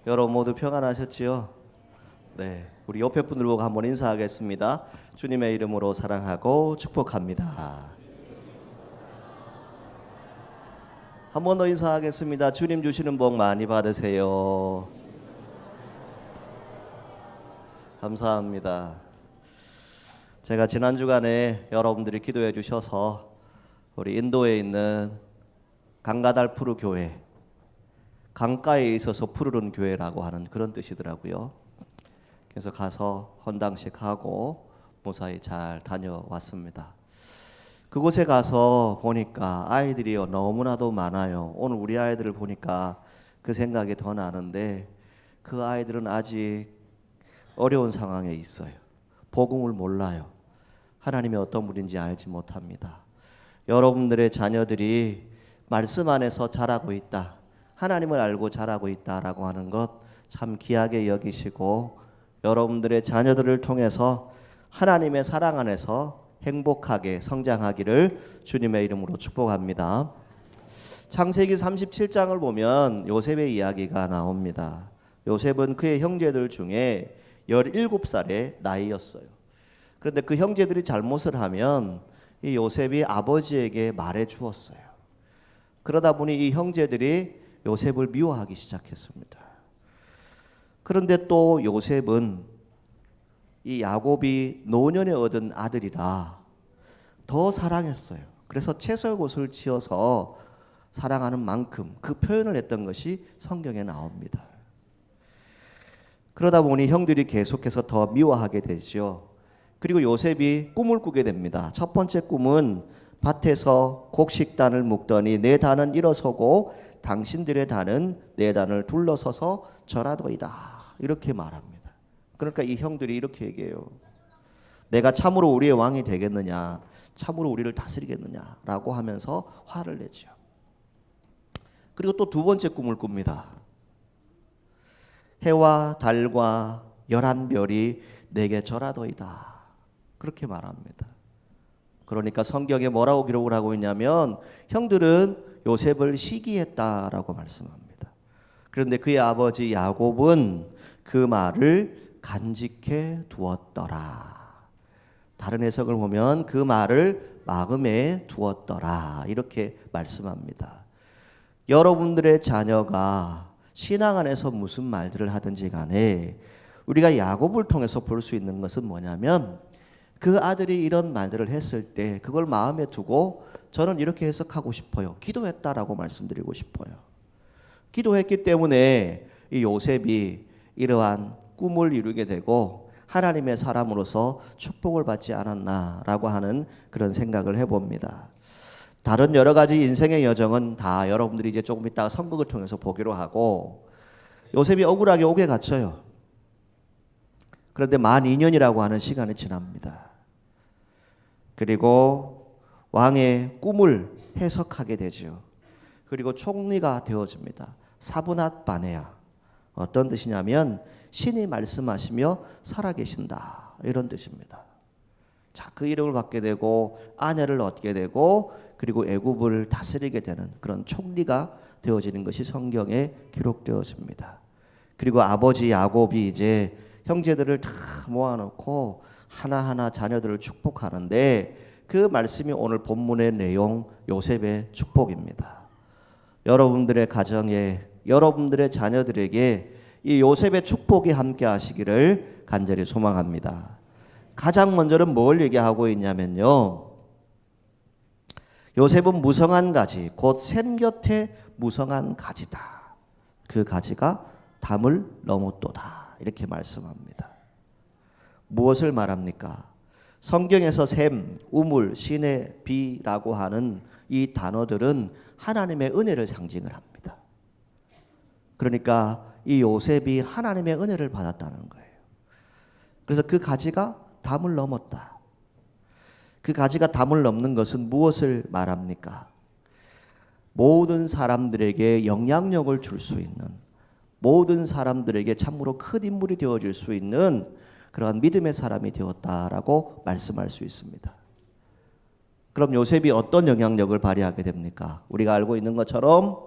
여러분 모두 평안하셨지요? 네, 우리 옆에 분들 보고 한번 인사하겠습니다. 주님의 이름으로 사랑하고 축복합니다. 한 번 더 인사하겠습니다. 주님 주시는 복 많이 받으세요. 감사합니다. 제가 지난 주간에 여러분들이 기도해 주셔서 우리 인도에 있는 강가달푸르 교회, 강가에 있어서 푸르른 교회라고 하는 그런 뜻이더라고요. 그래서 가서 헌당식 하고 무사히 잘 다녀왔습니다. 그곳에 가서 보니까 아이들이 너무나도 많아요. 오늘 우리 아이들을 보니까 그 생각이 더 나는데, 그 아이들은 아직 어려운 상황에 있어요. 복음을 몰라요. 하나님이 어떤 분인지 알지 못합니다. 여러분들의 자녀들이 말씀 안에서 자라고 있다, 하나님을 알고 자라고 있다라고 하는 것 참 귀하게 여기시고, 여러분들의 자녀들을 통해서 하나님의 사랑 안에서 행복하게 성장하기를 주님의 이름으로 축복합니다. 창세기 37장을 보면 요셉의 이야기가 나옵니다. 요셉은 그의 형제들 중에 17살의 나이였어요. 그런데 그 형제들이 잘못을 하면 이 요셉이 아버지에게 말해 주었어요. 그러다 보니 이 형제들이 요셉을 미워하기 시작했습니다. 그런데 또 요셉은 이 야곱이 노년에 얻은 아들이라 더 사랑했어요. 그래서 채설곳을 지어서 사랑하는 만큼 그 표현을 했던 것이 성경에 나옵니다. 그러다 보니 형들이 계속해서 더 미워하게 되죠. 그리고 요셉이 꿈을 꾸게 됩니다. 첫 번째 꿈은 밭에서 곡식단을 묶더니 내 단은 일어서고 당신들의 단은 내 단을 둘러서서 절하도이다, 이렇게 말합니다. 그러니까 이 형들이 이렇게 얘기해요. 내가 참으로 우리의 왕이 되겠느냐, 참으로 우리를 다스리겠느냐 라고 하면서 화를 내죠. 그리고 또 두 번째 꿈을 꿉니다. 해와 달과 11별이 내게 절하도이다, 그렇게 말합니다. 그러니까 성경에 뭐라고 기록을 하고 있냐면, 형들은 요셉을 시기했다라고 말씀합니다. 그런데 그의 아버지 야곱은 그 말을 간직해 두었더라. 다른 해석을 보면 그 말을 마음에 두었더라, 이렇게 말씀합니다. 여러분들의 자녀가 신앙 안에서 무슨 말들을 하든지 간에 우리가 야곱을 통해서 볼 수 있는 것은 뭐냐면, 그 아들이 이런 말들을 했을 때 그걸 마음에 두고 저는 이렇게 해석하고 싶어요. 기도했다라고 말씀드리고 싶어요. 기도했기 때문에 이 요셉이 이러한 꿈을 이루게 되고 하나님의 사람으로서 축복을 받지 않았나라고 하는 그런 생각을 해봅니다. 다른 여러 가지 인생의 여정은 다 여러분들이 이제 조금 이따가 선곡을 통해서 보기로 하고, 요셉이 억울하게 옥에 갇혀요. 그런데 만 2년이라고 하는 시간이 지납니다. 그리고 왕의 꿈을 해석하게 되죠. 그리고 총리가 되어집니다. 사브낫 바네아. 어떤 뜻이냐면 신이 말씀하시며 살아계신다, 이런 뜻입니다. 자, 그 이름을 받게 되고 아내를 얻게 되고 그리고 애굽을 다스리게 되는 그런 총리가 되어지는 것이 성경에 기록되어집니다. 그리고 아버지 야곱이 이제 형제들을 다 모아놓고 하나하나 자녀들을 축복하는데, 그 말씀이 오늘 본문의 내용, 요셉의 축복입니다. 여러분들의 가정에, 여러분들의 자녀들에게 이 요셉의 축복이 함께 하시기를 간절히 소망합니다. 가장 먼저는 뭘 얘기하고 있냐면요, 요셉은 무성한 가지, 곧 샘 곁에 무성한 가지다. 그 가지가 담을 넘었도다, 이렇게 말씀합니다. 무엇을 말합니까? 성경에서 샘, 우물, 시내, 비라고 하는 이 단어들은 하나님의 은혜를 상징을 합니다. 그러니까 이 요셉이 하나님의 은혜를 받았다는 거예요. 그래서 그 가지가 담을 넘었다. 그 가지가 담을 넘는 것은 무엇을 말합니까? 모든 사람들에게 영향력을 줄 수 있는, 모든 사람들에게 참으로 큰 인물이 되어질 수 있는 그러한 믿음의 사람이 되었다라고 말씀할 수 있습니다. 그럼 요셉이 어떤 영향력을 발휘하게 됩니까? 우리가 알고 있는 것처럼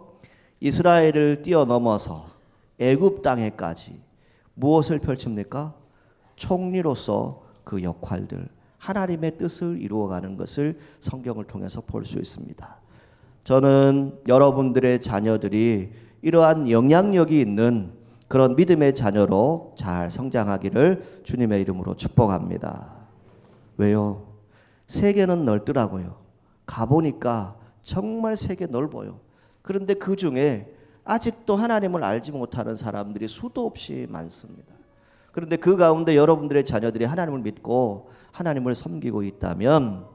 이스라엘을 뛰어넘어서 애굽 땅에까지 무엇을 펼칩니까? 총리로서 그 역할들, 하나님의 뜻을 이루어가는 것을 성경을 통해서 볼 수 있습니다. 저는 여러분들의 자녀들이 이러한 영향력이 있는 그런 믿음의 자녀로 잘 성장하기를 주님의 이름으로 축복합니다. 왜요? 세계는 넓더라고요. 가보니까 정말 세계 넓어요. 그런데 그 중에 아직도 하나님을 알지 못하는 사람들이 수도 없이 많습니다. 그런데 그 가운데 여러분들의 자녀들이 하나님을 믿고 하나님을 섬기고 있다면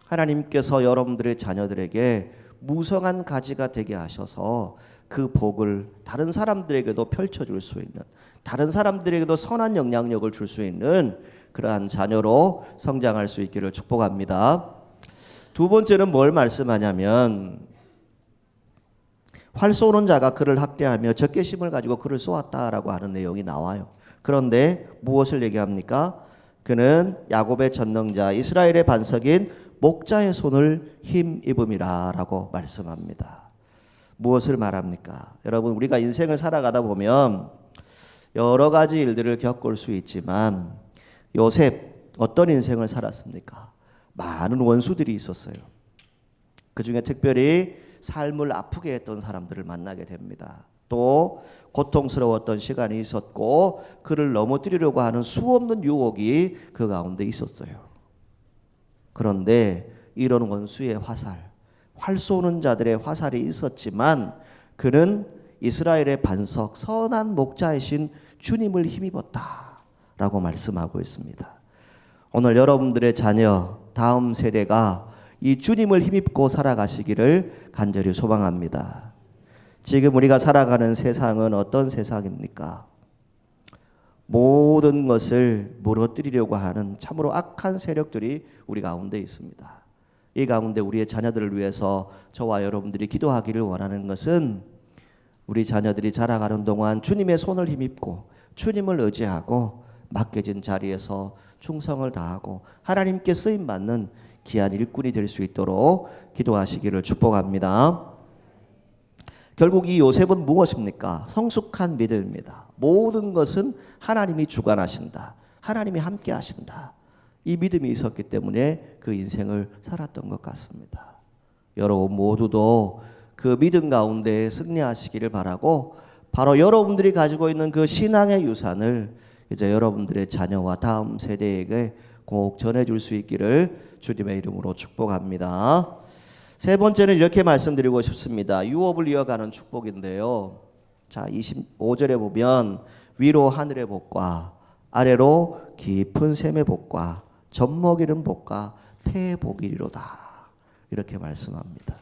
하나님께서 여러분들의 자녀들에게 무성한 가지가 되게 하셔서 그 복을 다른 사람들에게도 펼쳐줄 수 있는, 다른 사람들에게도 선한 영향력을 줄 수 있는 그러한 자녀로 성장할 수 있기를 축복합니다. 두 번째는 뭘 말씀하냐면 활 쏘는 자가 그를 학대하며 적개심을 가지고 그를 쏘았다라고 하는 내용이 나와요. 그런데 무엇을 얘기합니까? 그는 야곱의 전능자 이스라엘의 반석인 목자의 손을 힘입음이라 라고 말씀합니다. 무엇을 말합니까? 여러분, 우리가 인생을 살아가다 보면 여러 가지 일들을 겪을 수 있지만 요셉 어떤 인생을 살았습니까? 많은 원수들이 있었어요. 그 중에 특별히 삶을 아프게 했던 사람들을 만나게 됩니다. 또 고통스러웠던 시간이 있었고 그를 넘어뜨리려고 하는 수없는 유혹이 그 가운데 있었어요. 그런데 이런 원수의 화살, 활 쏘는 자들의 화살이 있었지만 그는 이스라엘의 반석 선한 목자이신 주님을 힘입었다 라고 말씀하고 있습니다. 오늘 여러분들의 자녀 다음 세대가 이 주님을 힘입고 살아가시기를 간절히 소망합니다. 지금 우리가 살아가는 세상은 어떤 세상입니까? 모든 것을 무너뜨리려고 하는 참으로 악한 세력들이 우리 가운데 있습니다. 이 가운데 우리의 자녀들을 위해서 저와 여러분들이 기도하기를 원하는 것은 우리 자녀들이 자라가는 동안 주님의 손을 힘입고 주님을 의지하고 맡겨진 자리에서 충성을 다하고 하나님께 쓰임받는 귀한 일꾼이 될 수 있도록 기도하시기를 축복합니다. 결국 이 요셉은 무엇입니까? 성숙한 믿음입니다. 모든 것은 하나님이 주관하신다. 하나님이 함께 하신다. 이 믿음이 있었기 때문에 그 인생을 살았던 것 같습니다. 여러분 모두도 그 믿음 가운데 승리하시기를 바라고 바로 여러분들이 가지고 있는 그 신앙의 유산을 이제 여러분들의 자녀와 다음 세대에게 꼭 전해줄 수 있기를 주님의 이름으로 축복합니다. 세 번째는 이렇게 말씀드리고 싶습니다. 유업을 이어가는 축복인데요. 자, 25절에 보면 위로 하늘의 복과 아래로 깊은 샘의 복과 젖먹이는 복과 태의 복이리로다. 이렇게 말씀합니다.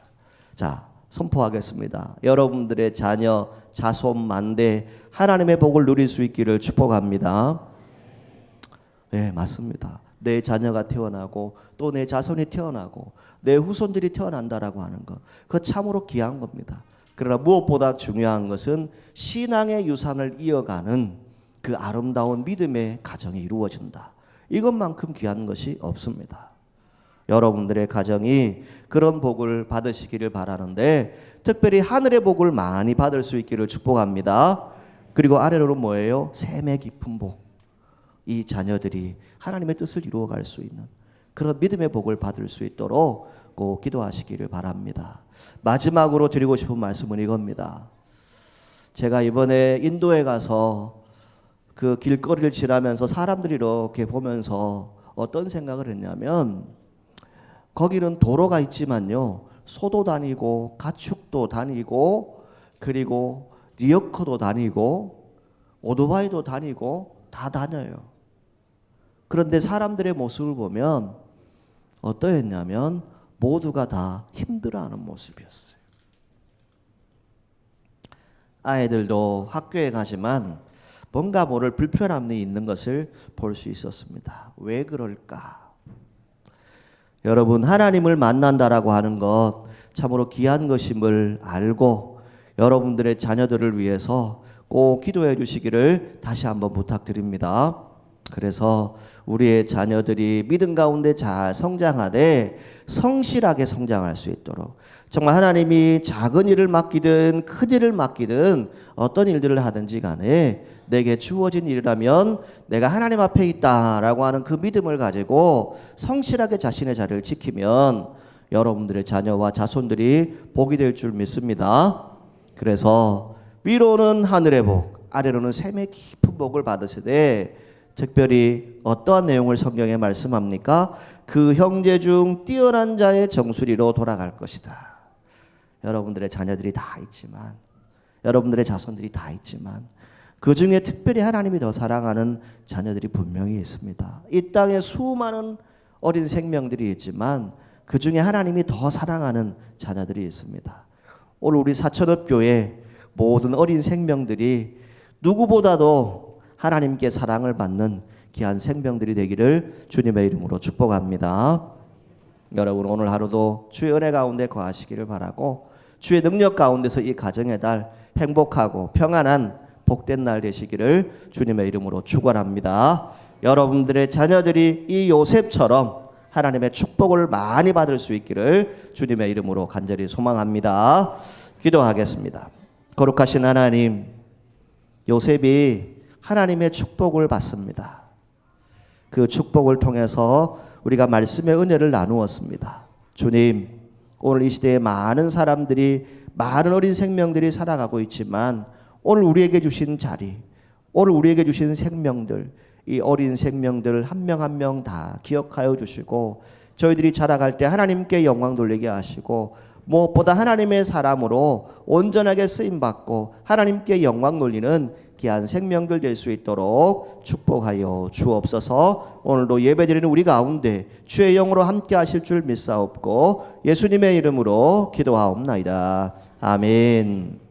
자, 선포하겠습니다. 여러분들의 자녀, 자손, 만대 하나님의 복을 누릴 수 있기를 축복합니다. 네, 맞습니다. 내 자녀가 태어나고 또 내 자손이 태어나고 내 후손들이 태어난다라고 하는 것, 그거 참으로 귀한 겁니다. 그러나 무엇보다 중요한 것은 신앙의 유산을 이어가는 그 아름다운 믿음의 가정이 이루어진다. 이것만큼 귀한 것이 없습니다. 여러분들의 가정이 그런 복을 받으시기를 바라는데 특별히 하늘의 복을 많이 받을 수 있기를 축복합니다. 그리고 아래로는 뭐예요? 샘의 깊은 복. 이 자녀들이 하나님의 뜻을 이루어갈 수 있는 그런 믿음의 복을 받을 수 있도록 꼭 기도하시기를 바랍니다. 마지막으로 드리고 싶은 말씀은 이겁니다. 제가 이번에 인도에 가서 그 길거리를 지나면서 사람들이 이렇게 보면서 어떤 생각을 했냐면 거기는 도로가 있지만요, 소도 다니고 가축도 다니고 그리고 리어커도 다니고 오토바이도 다니고 다 다녀요. 그런데 사람들의 모습을 보면 어떠했냐면 모두가 다 힘들어하는 모습이었어요. 아이들도 학교에 가지만 뭔가 모를 불편함이 있는 것을 볼 수 있었습니다. 왜 그럴까? 여러분, 하나님을 만난다라고 하는 것 참으로 귀한 것임을 알고 여러분들의 자녀들을 위해서 꼭 기도해 주시기를 다시 한번 부탁드립니다. 그래서 우리의 자녀들이 믿음 가운데 잘 성장하되 성실하게 성장할 수 있도록 정말 하나님이 작은 일을 맡기든 큰 일을 맡기든 어떤 일들을 하든지 간에 내게 주어진 일이라면 내가 하나님 앞에 있다라고 하는 그 믿음을 가지고 성실하게 자신의 자리를 지키면 여러분들의 자녀와 자손들이 복이 될 줄 믿습니다. 그래서 위로는 하늘의 복, 아래로는 샘의 깊은 복을 받으시되 특별히 어떠한 내용을 성경에 말씀합니까? 그 형제 중 뛰어난 자의 정수리로 돌아갈 것이다. 여러분들의 자녀들이 다 있지만, 여러분들의 자손들이 다 있지만 그 중에 특별히 하나님이 더 사랑하는 자녀들이 분명히 있습니다. 이 땅에 수많은 어린 생명들이 있지만 그 중에 하나님이 더 사랑하는 자녀들이 있습니다. 오늘 우리 사천읍교회 모든 어린 생명들이 누구보다도 하나님께 사랑을 받는 귀한 생명들이 되기를 주님의 이름으로 축복합니다. 여러분 오늘 하루도 주의 은혜 가운데 거하시기를 바라고 주의 능력 가운데서 이 가정의 달 행복하고 평안한 복된 날 되시기를 주님의 이름으로 축원합니다. 여러분들의 자녀들이 이 요셉처럼 하나님의 축복을 많이 받을 수 있기를 주님의 이름으로 간절히 소망합니다. 기도하겠습니다. 거룩하신 하나님, 요셉이 하나님의 축복을 받습니다. 그 축복을 통해서 우리가 말씀의 은혜를 나누었습니다. 주님, 오늘 이 시대에 많은 사람들이, 많은 어린 생명들이 살아가고 있지만 오늘 우리에게 주신 자리, 오늘 우리에게 주신 생명들, 이 어린 생명들 한 명 한 명 다 기억하여 주시고 저희들이 자라갈 때 하나님께 영광 돌리게 하시고 무엇보다 하나님의 사람으로 온전하게 쓰임받고 하나님께 영광 돌리는 귀한 생명들 될 수 있도록 축복하여 주옵소서. 오늘도 예배드리는 우리 가운데 주의 영으로 함께 하실 줄 믿사옵고 예수님의 이름으로 기도하옵나이다. 아멘.